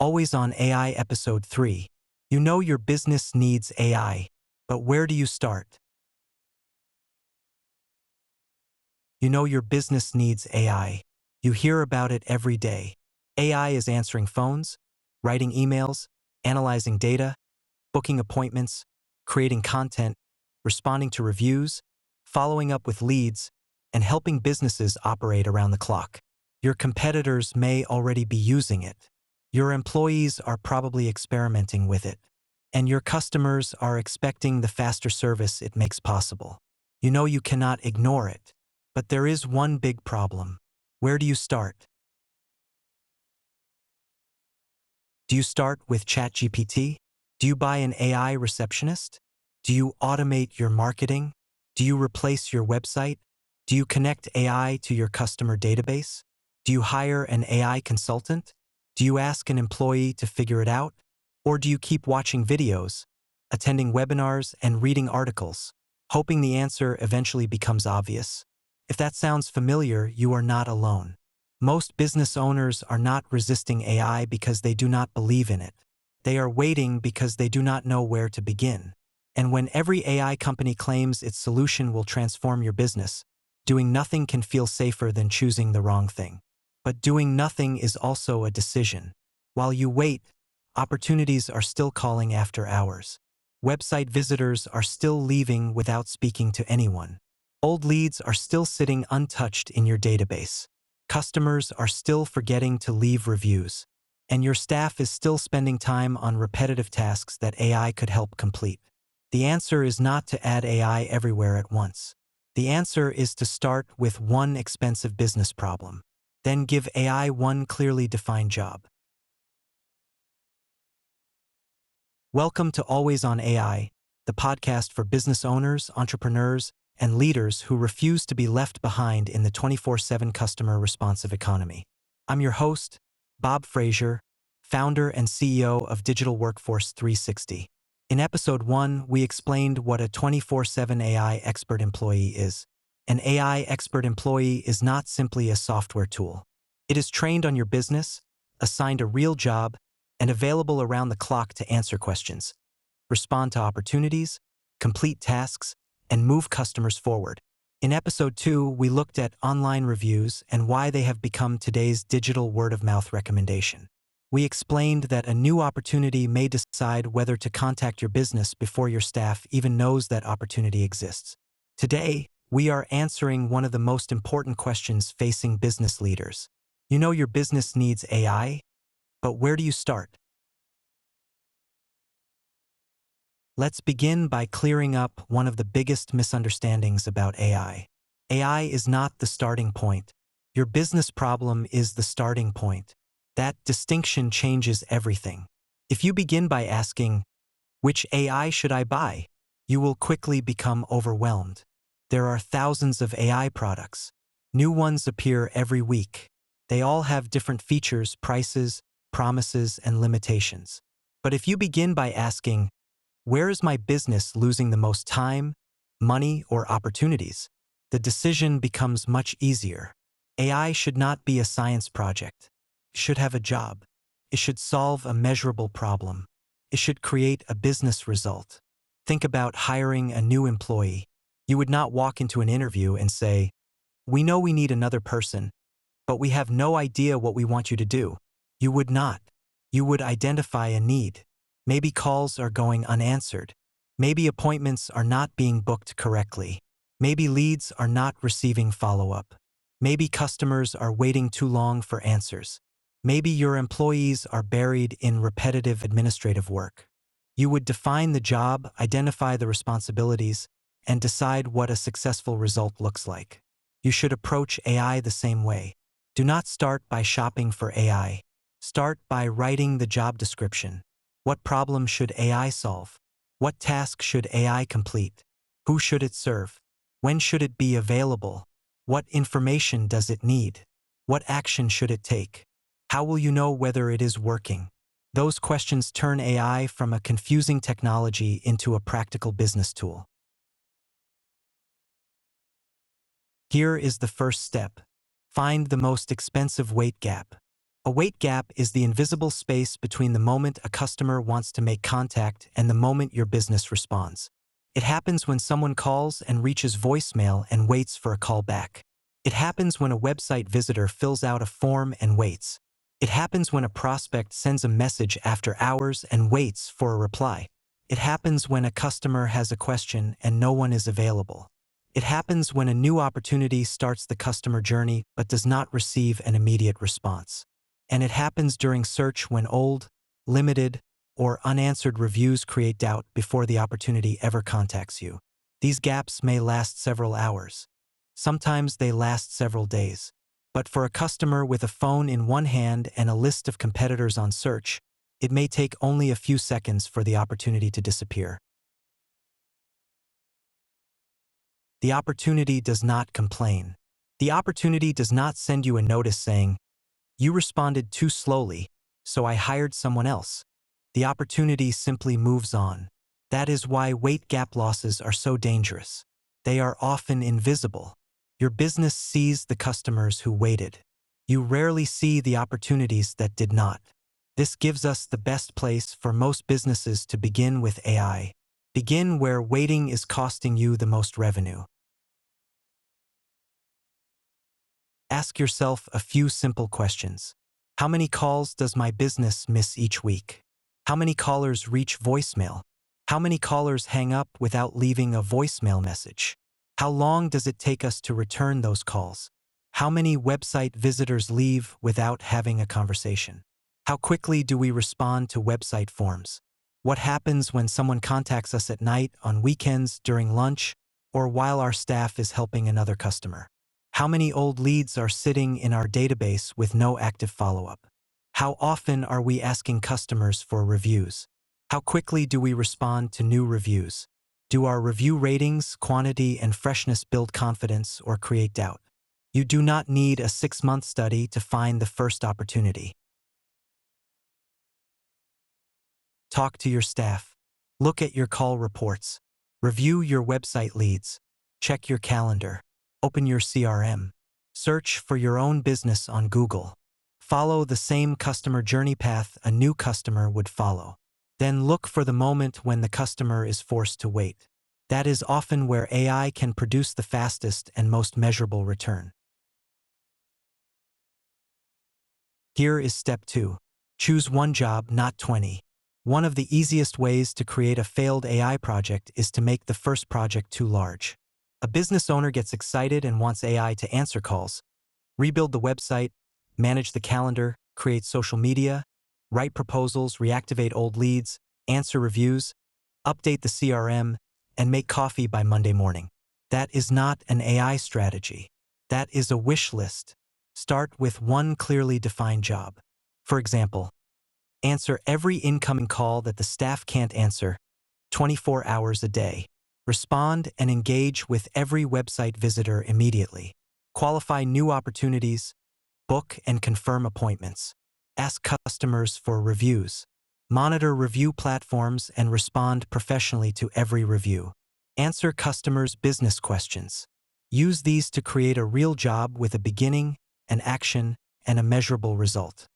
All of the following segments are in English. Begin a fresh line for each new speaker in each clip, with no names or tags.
Always on AI Episode 3. You know your business needs AI, but where do you start? You know your business needs AI. You hear about it every day. AI is answering phones, writing emails, analyzing data, booking appointments, creating content, responding to reviews, following up with leads, and helping businesses operate around the clock. Your competitors may already be using it. Your employees are probably experimenting with it. And your customers are expecting the faster service it makes possible. You know you cannot ignore it. But there is one big problem. Where do you start? Do you start with ChatGPT? Do you buy an AI receptionist? Do you automate your marketing? Do you replace your website? Do you connect AI to your customer database? Do you hire an AI consultant? Do you ask an employee to figure it out? Or do you keep watching videos, attending webinars, and reading articles, hoping the answer eventually becomes obvious? If that sounds familiar, you are not alone. Most business owners are not resisting AI because they do not believe in it. They are waiting because they do not know where to begin. And when every AI company claims its solution will transform your business, doing nothing can feel safer than choosing the wrong thing. But doing nothing is also a decision. While you wait, opportunities are still calling after hours. Website visitors are still leaving without speaking to anyone. Old leads are still sitting untouched in your database. Customers are still forgetting to leave reviews. And your staff is still spending time on repetitive tasks that AI could help complete. The answer is not to add AI everywhere at once. The answer is to start with one expensive business problem. Then give AI one clearly defined job. Welcome to Always on AI, the podcast for business owners, entrepreneurs, and leaders who refuse to be left behind in the 24/7 customer responsive economy. I'm your host, Bob Frazier, founder and CEO of Digital Workforce 360. In Episode 1, we explained what a 24/7 AI expert employee is. An AI expert employee is not simply a software tool. It is trained on your business, assigned a real job, and available around the clock to answer questions, respond to opportunities, complete tasks, and move customers forward. In Episode 2, we looked at online reviews and why they have become today's digital word-of-mouth recommendation. We explained that a new opportunity may decide whether to contact your business before your staff even knows that opportunity exists. Today, we are answering one of the most important questions facing business leaders. You know your business needs AI, but where do you start? Let's begin by clearing up one of the biggest misunderstandings about AI. AI is not the starting point. Your business problem is the starting point. That distinction changes everything. If you begin by asking, "Which AI should I buy?" you will quickly become overwhelmed. There are thousands of AI products. New ones appear every week. They all have different features, prices, promises, and limitations. But if you begin by asking, "Where is my business losing the most time, money, or opportunities?" the decision becomes much easier. AI should not be a science project. It should have a job. It should solve a measurable problem. It should create a business result. Think about hiring a new employee. You would not walk into an interview and say, "We know we need another person, but we have no idea what we want you to do." You would not. You would identify a need. Maybe calls are going unanswered. Maybe appointments are not being booked correctly. Maybe leads are not receiving follow-up. Maybe customers are waiting too long for answers. Maybe your employees are buried in repetitive administrative work. You would define the job, identify the responsibilities, and decide what a successful result looks like. You should approach AI the same way. Do not start by shopping for AI. Start by writing the job description. What problem should AI solve? What task should AI complete? Who should it serve? When should it be available? What information does it need? What action should it take? How will you know whether it is working? Those questions turn AI from a confusing technology into a practical business tool. Here is the first step. Find the most expensive weight gap. A wait gap is the invisible space between the moment a customer wants to make contact and the moment your business responds. It happens when someone calls and reaches voicemail and waits for a call back. It happens when a website visitor fills out a form and waits. It happens when a prospect sends a message after hours and waits for a reply. It happens when a customer has a question and no one is available. It happens when a new opportunity starts the customer journey but does not receive an immediate response. And it happens during search when old, limited, or unanswered reviews create doubt before the opportunity ever contacts you. These gaps may last several hours. Sometimes they last several days. But for a customer with a phone in one hand and a list of competitors on search, it may take only a few seconds for the opportunity to disappear. The opportunity does not complain. The opportunity does not send you a notice saying, "You responded too slowly, so I hired someone else." The opportunity simply moves on. That is why wait gap losses are so dangerous. They are often invisible. Your business sees the customers who waited. You rarely see the opportunities that did not. This gives us the best place for most businesses to begin with AI. Begin where waiting is costing you the most revenue. Ask yourself a few simple questions. How many calls does my business miss each week? How many callers reach voicemail? How many callers hang up without leaving a voicemail message? How long does it take us to return those calls? How many website visitors leave without having a conversation? How quickly do we respond to website forms? What happens when someone contacts us at night, on weekends, during lunch, or while our staff is helping another customer? How many old leads are sitting in our database with no active follow-up? How often are we asking customers for reviews? How quickly do we respond to new reviews? Do our review ratings, quantity, and freshness build confidence or create doubt? You do not need a 6-month study to find the first opportunity. Talk to your staff. Look at your call reports. Review your website leads. Check your calendar. Open your CRM. Search for your own business on Google. Follow the same customer journey path a new customer would follow. Then look for the moment when the customer is forced to wait. That is often where AI can produce the fastest and most measurable return. Here is step 2. Choose one job, not 20. One of the easiest ways to create a failed AI project is to make the first project too large. A business owner gets excited and wants AI to answer calls, rebuild the website, manage the calendar, create social media, write proposals, reactivate old leads, answer reviews, update the CRM, and make coffee by Monday morning. That is not an AI strategy. That is a wish list. Start with one clearly defined job. For example, answer every incoming call that the staff can't answer, 24 hours a day. Respond and engage with every website visitor immediately. Qualify new opportunities. Book and confirm appointments. Ask customers for reviews. Monitor review platforms and respond professionally to every review. Answer customers' business questions. Use these to create a real job with a beginning, an action, and a measurable result.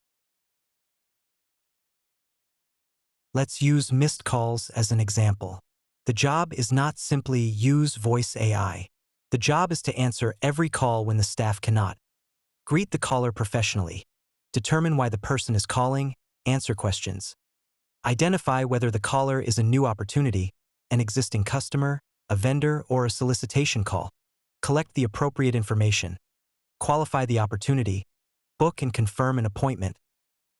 Let's use missed calls as an example. The job is not simply use voice AI. The job is to answer every call when the staff cannot. Greet the caller professionally. Determine why the person is calling. Answer questions. Identify whether the caller is a new opportunity, an existing customer, a vendor, or a solicitation call. Collect the appropriate information. Qualify the opportunity. Book and confirm an appointment.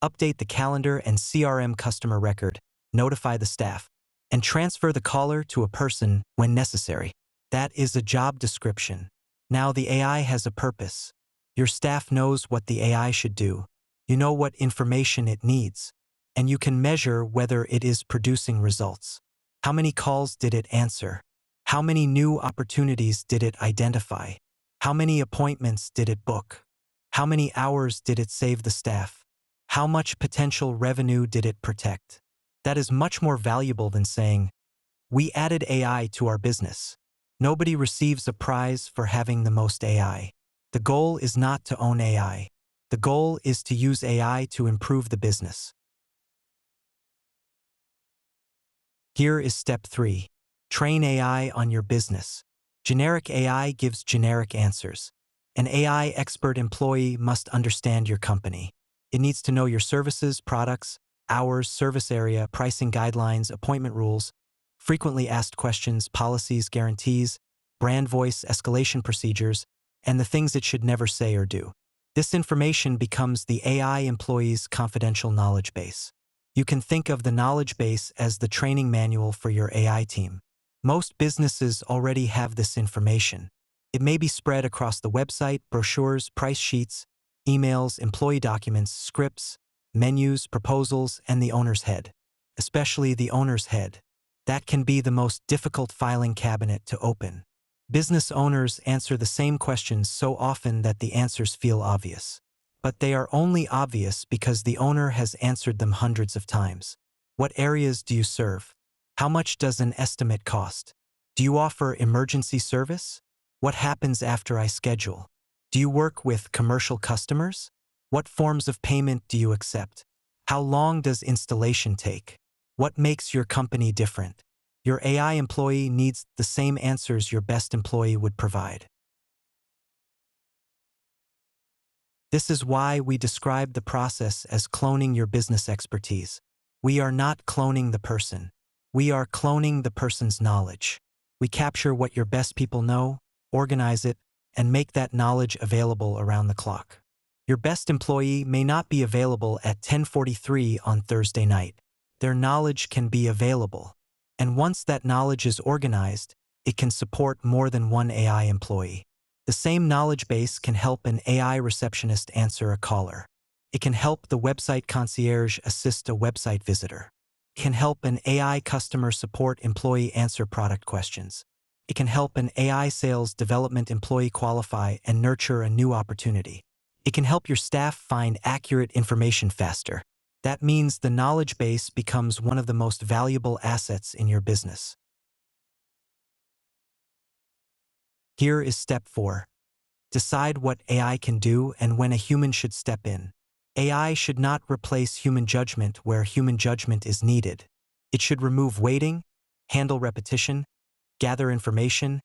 Update the calendar and CRM customer record. Notify the staff. And transfer the caller to a person when necessary. That is a job description. Now the AI has a purpose. Your staff knows what the AI should do. You know what information it needs. And you can measure whether it is producing results. How many calls did it answer? How many new opportunities did it identify? How many appointments did it book? How many hours did it save the staff? How much potential revenue did it protect? That is much more valuable than saying, "We added AI to our business." Nobody receives a prize for having the most AI. The goal is not to own AI. The goal is to use AI to improve the business. Here is step 3. Train AI on your business. Generic AI gives generic answers. An AI expert employee must understand your company. It needs to know your services, products, hours, service area, pricing guidelines, appointment rules, frequently asked questions, policies, guarantees, brand voice, escalation procedures, and the things it should never say or do. This information becomes the AI employee's confidential knowledge base. You can think of the knowledge base as the training manual for your AI team. Most businesses already have this information. It may be spread across the website, brochures, price sheets, emails, employee documents, scripts, menus, proposals, and the owner's head. Especially the owner's head. That can be the most difficult filing cabinet to open. Business owners answer the same questions so often that the answers feel obvious. But they are only obvious because the owner has answered them hundreds of times. What areas do you serve? How much does an estimate cost? Do you offer emergency service? What happens after I schedule? Do you work with commercial customers? What forms of payment do you accept? How long does installation take? What makes your company different? Your AI employee needs the same answers your best employee would provide. This is why we describe the process as cloning your business expertise. We are not cloning the person. We are cloning the person's knowledge. We capture what your best people know, organize it, and make that knowledge available around the clock. Your best employee may not be available at 10:43 on Thursday night. Their knowledge can be available. And once that knowledge is organized, it can support more than one AI employee. The same knowledge base can help an AI receptionist answer a caller. It can help the website concierge assist a website visitor. It can help an AI customer support employee answer product questions. It can help an AI sales development employee qualify and nurture a new opportunity. It can help your staff find accurate information faster. That means the knowledge base becomes one of the most valuable assets in your business. Here is step 4. Decide what AI can do and when a human should step in. AI should not replace human judgment where human judgment is needed. It should remove waiting, handle repetition, gather information,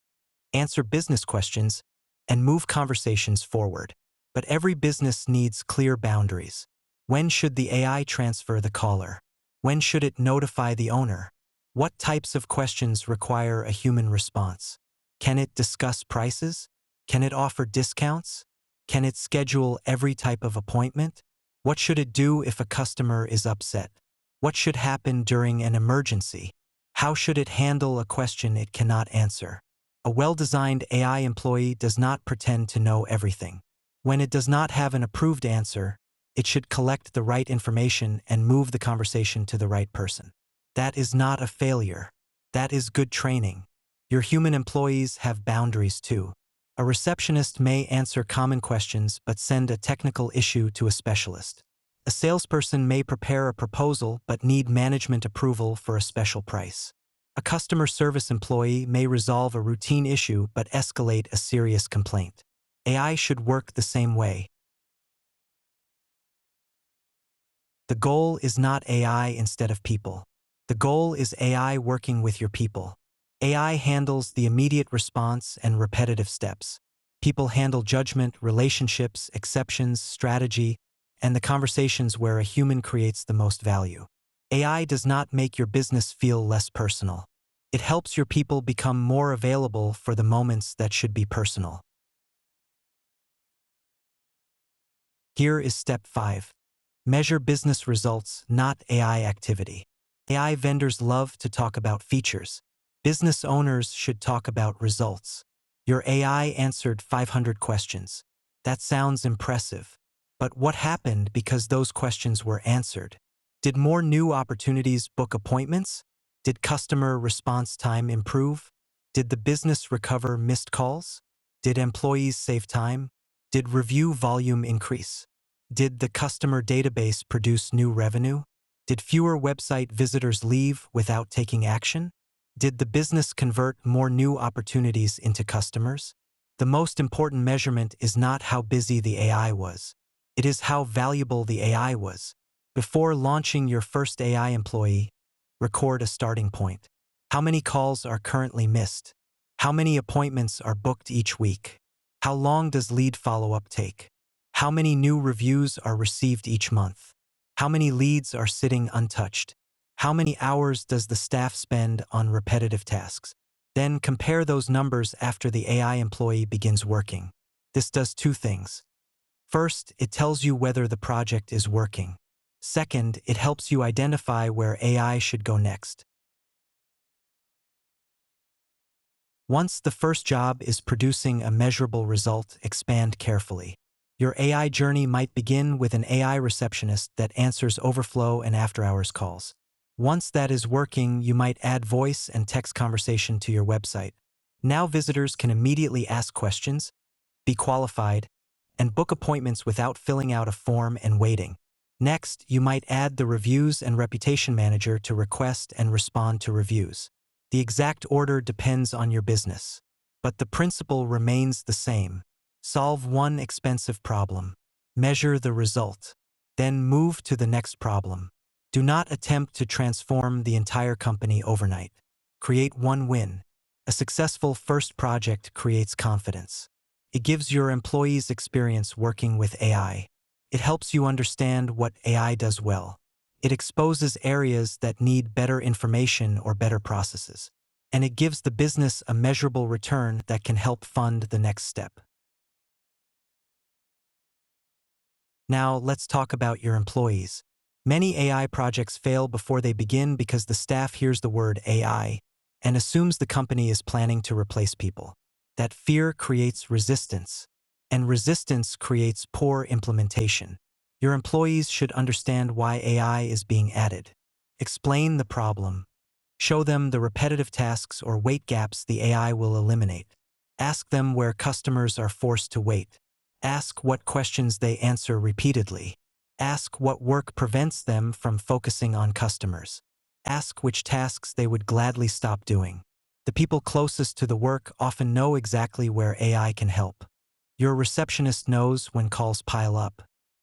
answer business questions, and move conversations forward. But every business needs clear boundaries. When should the AI transfer the caller? When should it notify the owner? What types of questions require a human response? Can it discuss prices? Can it offer discounts? Can it schedule every type of appointment? What should it do if a customer is upset? What should happen during an emergency? How should it handle a question it cannot answer? A well-designed AI employee does not pretend to know everything. When it does not have an approved answer, it should collect the right information and move the conversation to the right person. That is not a failure. That is good training. Your human employees have boundaries too. A receptionist may answer common questions but send a technical issue to a specialist. A salesperson may prepare a proposal but need management approval for a special price. A customer service employee may resolve a routine issue but escalate a serious complaint. AI should work the same way. The goal is not AI instead of people. The goal is AI working with your people. AI handles the immediate response and repetitive steps. People handle judgment, relationships, exceptions, strategy, and the conversations where a human creates the most value. AI does not make your business feel less personal. It helps your people become more available for the moments that should be personal. Here is step 5. Measure business results, not AI activity. AI vendors love to talk about features. Business owners should talk about results. Your AI answered 500 questions. That sounds impressive. But what happened because those questions were answered? Did more new opportunities book appointments? Did customer response time improve? Did the business recover missed calls? Did employees save time? Did review volume increase? Did the customer database produce new revenue? Did fewer website visitors leave without taking action? Did the business convert more new opportunities into customers? The most important measurement is not how busy the AI was. It is how valuable the AI was. Before launching your first AI employee, record a starting point. How many calls are currently missed? How many appointments are booked each week? How long does lead follow-up take? How many new reviews are received each month? How many leads are sitting untouched? How many hours does the staff spend on repetitive tasks? Then compare those numbers after the AI employee begins working. This does two things. First, it tells you whether the project is working. Second, it helps you identify where AI should go next. Once the first job is producing a measurable result, expand carefully. Your AI journey might begin with an AI receptionist that answers overflow and after-hours calls. Once that is working, you might add voice and text conversation to your website. Now visitors can immediately ask questions, be qualified, and book appointments without filling out a form and waiting. Next, you might add the reviews and reputation manager to request and respond to reviews. The exact order depends on your business, but the principle remains the same. Solve one expensive problem. Measure the result. Then move to the next problem. Do not attempt to transform the entire company overnight. Create one win. A successful first project creates confidence. It gives your employees experience working with AI. It helps you understand what AI does well. It exposes areas that need better information or better processes. And it gives the business a measurable return that can help fund the next step. Now, let's talk about your employees. Many AI projects fail before they begin because the staff hears the word AI and assumes the company is planning to replace people. That fear creates resistance, and resistance creates poor implementation. Your employees should understand why AI is being added. Explain the problem. Show them the repetitive tasks or wait gaps the AI will eliminate. Ask them where customers are forced to wait. Ask what questions they answer repeatedly. Ask what work prevents them from focusing on customers. Ask which tasks they would gladly stop doing. The people closest to the work often know exactly where AI can help. Your receptionist knows when calls pile up.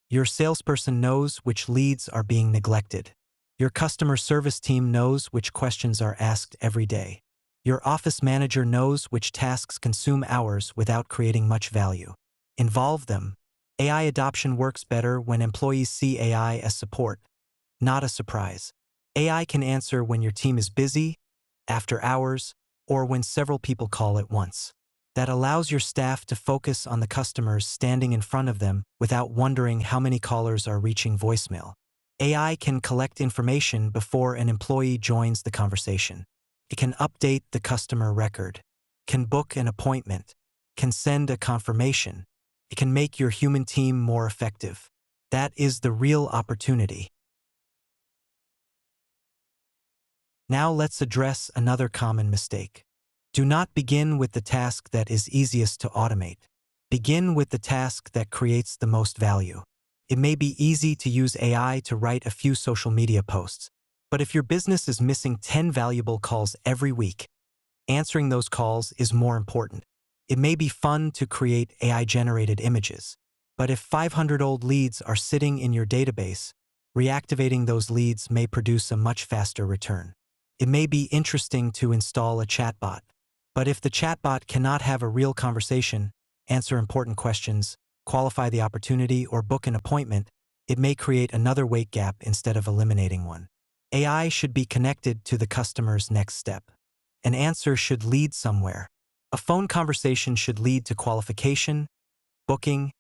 Your salesperson knows which leads are being neglected. Your customer service team knows which questions are asked every day. Your office manager knows which tasks consume hours without creating much value. Involve them. AI adoption works better when employees see AI as support, not a surprise. AI can answer when your team is busy, after hours, or when several people call at once. That allows your staff to focus on the customers standing in front of them without wondering how many callers are reaching voicemail. AI can collect information before an employee joins the conversation. It can update the customer record, can book an appointment, can send a confirmation. It can make your human team more effective. That is the real opportunity. Now let's address another common mistake. Do not begin with the task that is easiest to automate. Begin with the task that creates the most value. It may be easy to use AI to write a few social media posts, but if your business is missing 10 valuable calls every week, answering those calls is more important. It may be fun to create AI-generated images, but if 500 old leads are sitting in your database, reactivating those leads may produce a much faster return. It may be interesting to install a chatbot, but if the chatbot cannot have a real conversation, answer important questions, qualify the opportunity, or book an appointment, it may create another wait gap instead of eliminating one. AI should be connected to the customer's next step. An answer should lead somewhere. A phone conversation should lead to qualification, booking,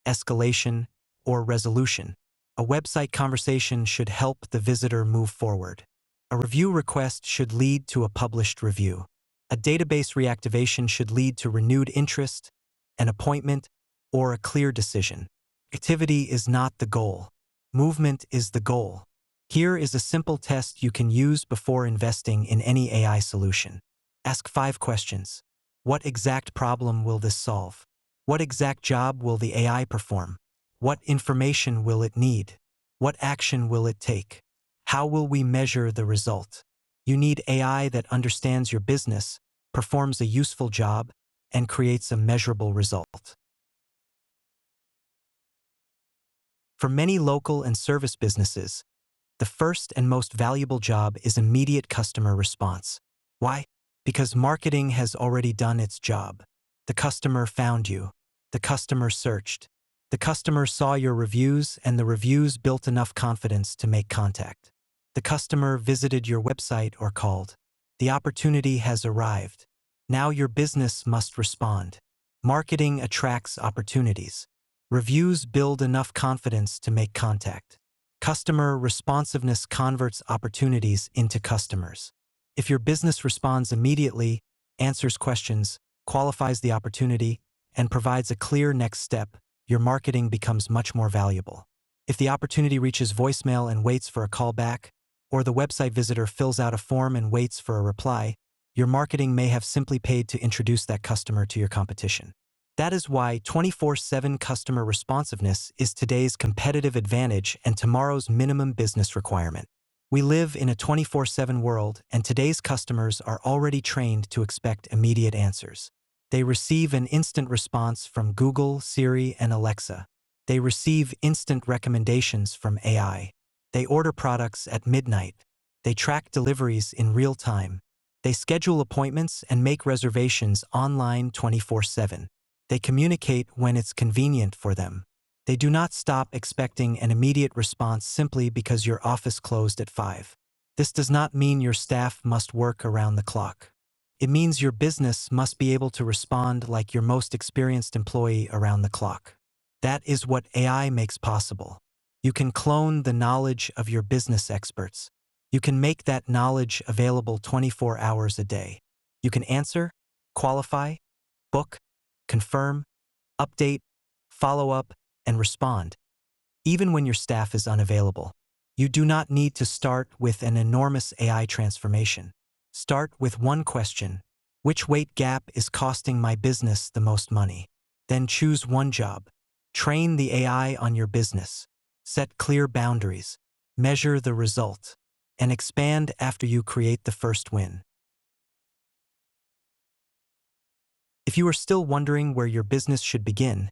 escalation, or resolution. A website conversation should help the visitor move forward. A review request should lead to a published review. A database reactivation should lead to renewed interest, an appointment, or a clear decision. Activity is not the goal. Movement is the goal. Here is a simple test you can use before investing in any AI solution. Ask 5 questions. What exact problem will this solve? What exact job will the AI perform? What information will it need? What action will it take? How will we measure the result? You need AI that understands your business, performs a useful job, and creates a measurable result. For many local and service businesses, the first and most valuable job is immediate customer response. Why? Because marketing has already done its job. The customer found you. The customer searched. The customer saw your reviews, and the reviews built enough confidence to make contact. The customer visited your website or called. The opportunity has arrived. Now your business must respond. Marketing attracts opportunities. Reviews build enough confidence to make contact. Customer responsiveness converts opportunities into customers. If your business responds immediately, answers questions, qualifies the opportunity, and provides a clear next step, your marketing becomes much more valuable. If the opportunity reaches voicemail and waits for a call back, or the website visitor fills out a form and waits for a reply, your marketing may have simply paid to introduce that customer to your competition. That is why 24/7 customer responsiveness is today's competitive advantage and tomorrow's minimum business requirement. We live in a 24/7 world, and today's customers are already trained to expect immediate answers. They receive an instant response from Google, Siri, and Alexa. They receive instant recommendations from AI. They order products at midnight. They track deliveries in real time. They schedule appointments and make reservations online 24/7. They communicate when it's convenient for them. They do not stop expecting an immediate response simply because your office closed at 5. This does not mean your staff must work around the clock. It means your business must be able to respond like your most experienced employee around the clock. That is what AI makes possible. You can clone the knowledge of your business experts. You can make that knowledge available 24 hours a day. You can answer, qualify, book, confirm, update, follow up, and respond, even when your staff is unavailable. You do not need to start with an enormous AI transformation. Start with one question: which weight gap is costing my business the most money? Then choose one job. Train the AI on your business. Set clear boundaries. Measure the result. And expand after you create the first win. If you are still wondering where your business should begin,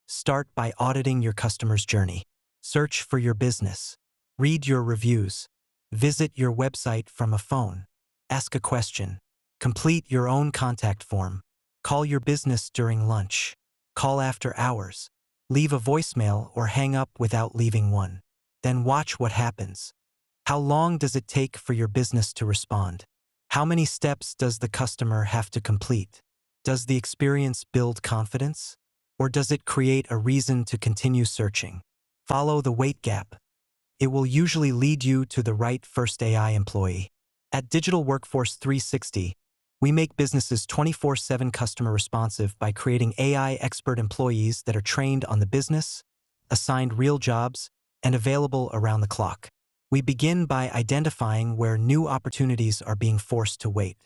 start by auditing your customer's journey. Search for your business. Read your reviews. Visit your website from a phone. Ask a question. Complete your own contact form. Call your business during lunch. Call after hours. Leave a voicemail or hang up without leaving one. Then watch what happens. How long does it take for your business to respond? How many steps does the customer have to complete? Does the experience build confidence? Or does it create a reason to continue searching? Follow the weight gap. It will usually lead you to the right first AI employee. At Digital Workforce 360, we make businesses 24/7 customer responsive by creating AI expert employees that are trained on the business, assigned real jobs, and available around the clock. We begin by identifying where new opportunities are being forced to wait.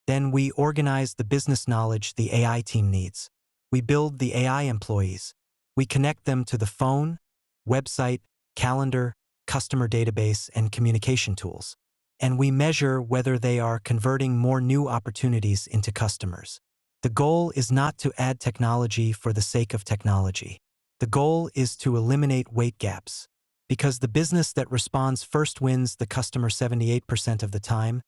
Then we organize the business knowledge the AI team needs. We build the AI employees. We connect them to the phone, website, calendar, customer database, and communication tools. And we measure whether they are converting more new opportunities into customers. The goal is not to add technology for the sake of technology. The goal is to eliminate weight gaps. Because the business that responds first wins the customer 78% of the time,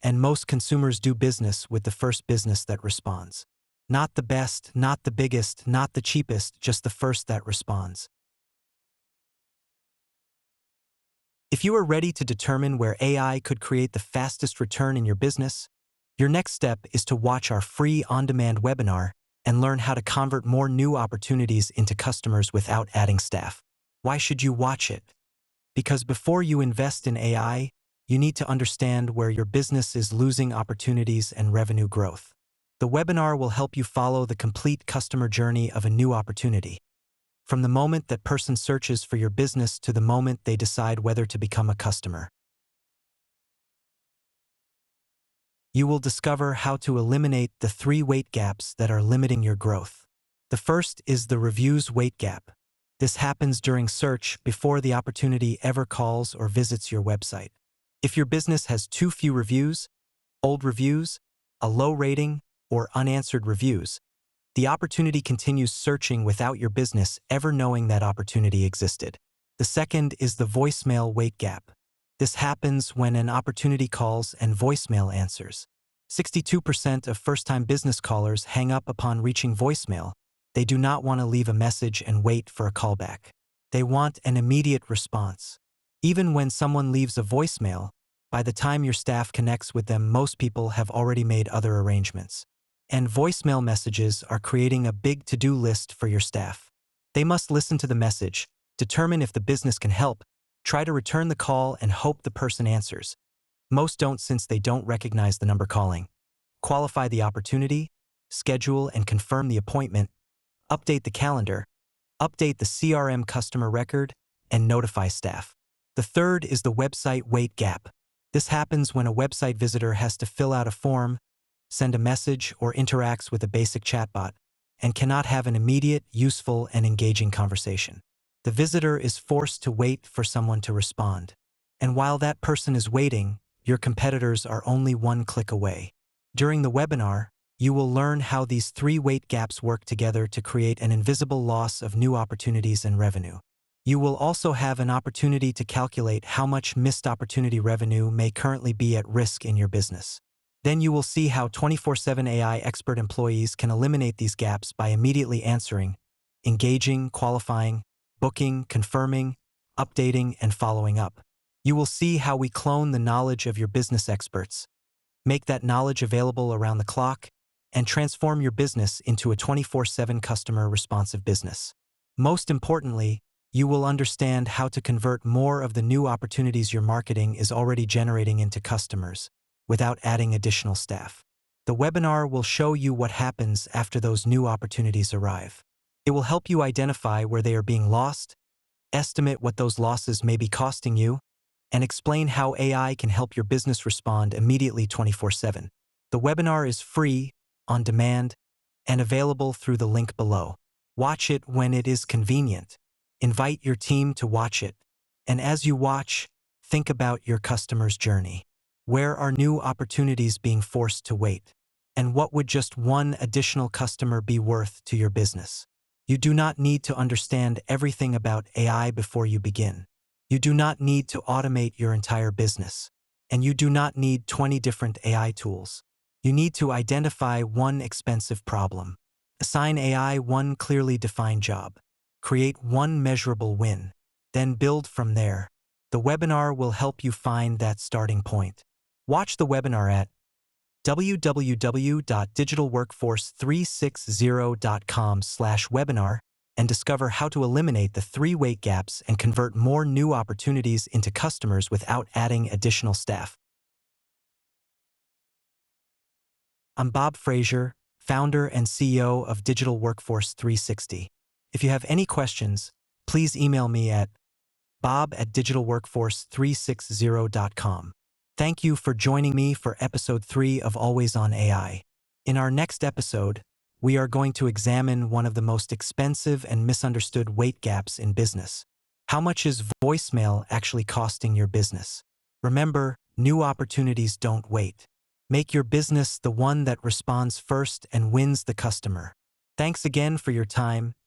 and most consumers do business with the first business that responds. Not the best, not the biggest, not the cheapest, just the first that responds. If you are ready to determine where AI could create the fastest return in your business, your next step is to watch our free on-demand webinar and learn how to convert more new opportunities into customers without adding staff. Why should you watch it? Because before you invest in AI, you need to understand where your business is losing opportunities and revenue growth. The webinar will help you follow the complete customer journey of a new opportunity. From the moment that person searches for your business to the moment they decide whether to become a customer. You will discover how to eliminate the 3 weight gaps that are limiting your growth. The first is the reviews weight gap. This happens during search before the opportunity ever calls or visits your website. If your business has too few reviews, old reviews, a low rating, or unanswered reviews, the opportunity continues searching without your business ever knowing that opportunity existed. The second is the voicemail wait gap. This happens when an opportunity calls and voicemail answers. 62% of first-time business callers hang up upon reaching voicemail. They do not want to leave a message and wait for a callback. They want an immediate response. Even when someone leaves a voicemail, by the time your staff connects with them, most people have already made other arrangements. And voicemail messages are creating a big to-do list for your staff. They must listen to the message, determine if the business can help, try to return the call, and hope the person answers. Most don't, since they don't recognize the number calling. Qualify the opportunity, schedule and confirm the appointment, update the calendar, update the CRM customer record, and notify staff. The third is the website wait gap. This happens when a website visitor has to fill out a form, send a message, or interacts with a basic chatbot, and cannot have an immediate, useful, and engaging conversation. The visitor is forced to wait for someone to respond. And while that person is waiting, your competitors are only one click away. During the webinar, you will learn how these three wait gaps work together to create an invisible loss of new opportunities and revenue. You will also have an opportunity to calculate how much missed opportunity revenue may currently be at risk in your business. Then you will see how 24/7 AI expert employees can eliminate these gaps by immediately answering, engaging, qualifying, booking, confirming, updating, and following up. You will see how we clone the knowledge of your business experts, make that knowledge available around the clock, and transform your business into a 24/7 customer responsive business. Most importantly, you will understand how to convert more of the new opportunities your marketing is already generating into customers, without adding additional staff. The webinar will show you what happens after those new opportunities arrive. It will help you identify where they are being lost, estimate what those losses may be costing you, and explain how AI can help your business respond immediately 24/7. The webinar is free, on demand, and available through the link below. Watch it when it is convenient. Invite your team to watch it. And as you watch, think about your customer's journey. Where are new opportunities being forced to wait? And what would just one additional customer be worth to your business? You do not need to understand everything about AI before you begin. You do not need to automate your entire business. And you do not need 20 different AI tools. You need to identify one expensive problem. Assign AI one clearly defined job. Create one measurable win. Then build from there. The webinar will help you find that starting point. Watch the webinar at www.digitalworkforce360.com/webinar and discover how to eliminate the three wait gaps and convert more new opportunities into customers without adding additional staff. I'm Bob Frazier, founder and CEO of Digital Workforce 360. If you have any questions, please email me at bob@digitalworkforce360.com. Thank you for joining me for episode 3 of Always on AI. In our next episode, we are going to examine one of the most expensive and misunderstood wait gaps in business. How much is voicemail actually costing your business? Remember, new opportunities don't wait. Make your business the one that responds first and wins the customer. Thanks again for your time,